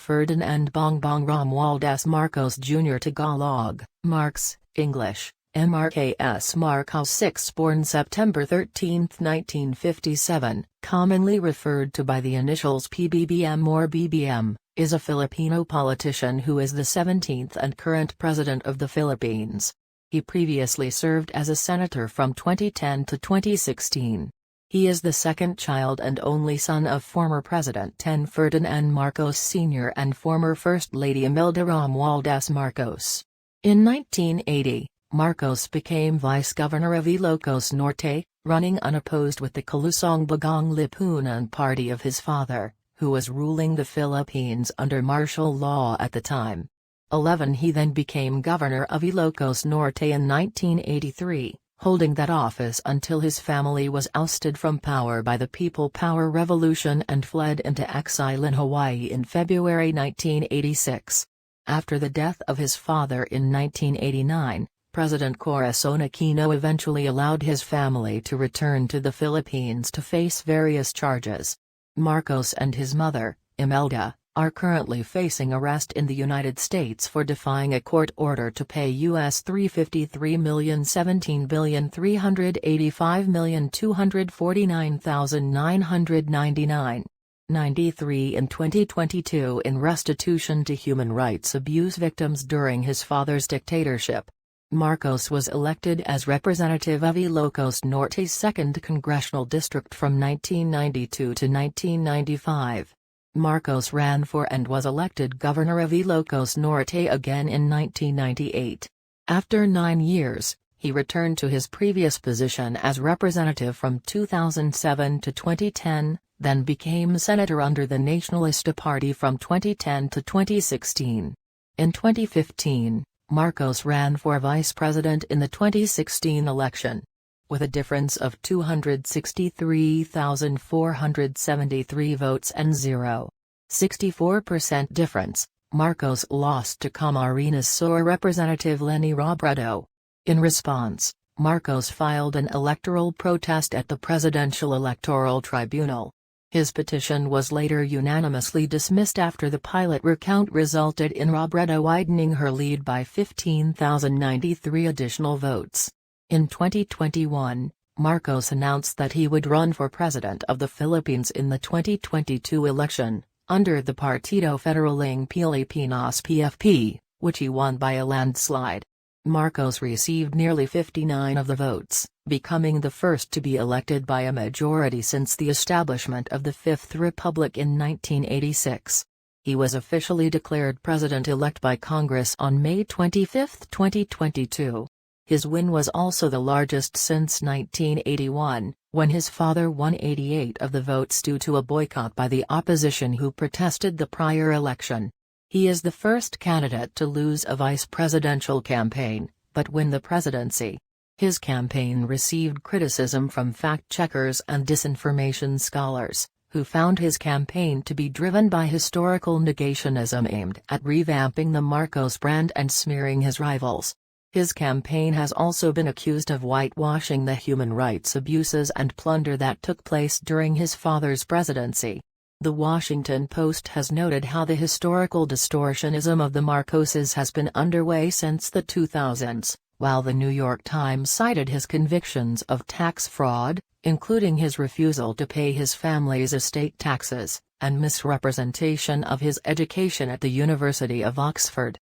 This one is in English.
Ferdinand Bongbong Romualdez Marcos Jr. Tagalog, Marx, English, Marks Marcos 6 born September 13, 1957, commonly referred to by the initials PBBM or BBM, is a Filipino politician who is the 17th and current President of the Philippines. He previously served as a senator from 2010 to 2016. He is the second child and only son of former President Ferdinand Marcos Sr. and former First Lady Imelda Romualdez Marcos. In 1980, Marcos became Vice Governor of Ilocos Norte, running unopposed with the Kalusang Bagong Lipunan party of his father, who was ruling the Philippines under martial law at the time. He then became Governor of Ilocos Norte in 1983, holding that office until his family was ousted from power by the People Power Revolution and fled into exile in Hawaii in February 1986. After the death of his father in 1989, President Corazon Aquino eventually allowed his family to return to the Philippines to face various charges. Marcos and his mother, Imelda, are currently facing arrest in the United States for defying a court order to pay US $353,718,249,999.93 in 2022 in restitution to human rights abuse victims during his father's dictatorship. Marcos was elected as representative of Ilocos Norte's 2nd Congressional District from 1992 to 1995. Marcos ran for and was elected governor of Ilocos Norte again in 1998. After 9 years, he returned to his previous position as representative from 2007 to 2010, then became senator under the Nacionalista Party from 2010 to 2016. In 2015, Marcos ran for vice president in the 2016 election. With a difference of 263,473 votes and 0.64% difference, Marcos lost to Camarines Sur Representative Leni Robredo. In response, Marcos filed an electoral protest at the Presidential Electoral Tribunal. His petition was later unanimously dismissed after the pilot recount resulted in Robredo widening her lead by 15,093 additional votes. In 2021, Marcos announced that he would run for president of the Philippines in the 2022 election, under the Partido Federal Pilipinas PFP, which he won by a landslide. Marcos received nearly 59% of the votes, becoming the first to be elected by a majority since the establishment of the Fifth Republic in 1986. He was officially declared president-elect by Congress on May 25, 2022. His win was also the largest since 1981, when his father won 88% of the votes due to a boycott by the opposition who protested the prior election. He is the first candidate to lose a vice presidential campaign, but win the presidency. His campaign received criticism from fact-checkers and disinformation scholars, who found his campaign to be driven by historical negationism aimed at revamping the Marcos brand and smearing his rivals. His campaign has also been accused of whitewashing the human rights abuses and plunder that took place during his father's presidency. The Washington Post has noted how the historical distortionism of the Marcoses has been underway since the 2000s, while the New York Times cited his convictions of tax fraud, including his refusal to pay his family's estate taxes, and misrepresentation of his education at the University of Oxford.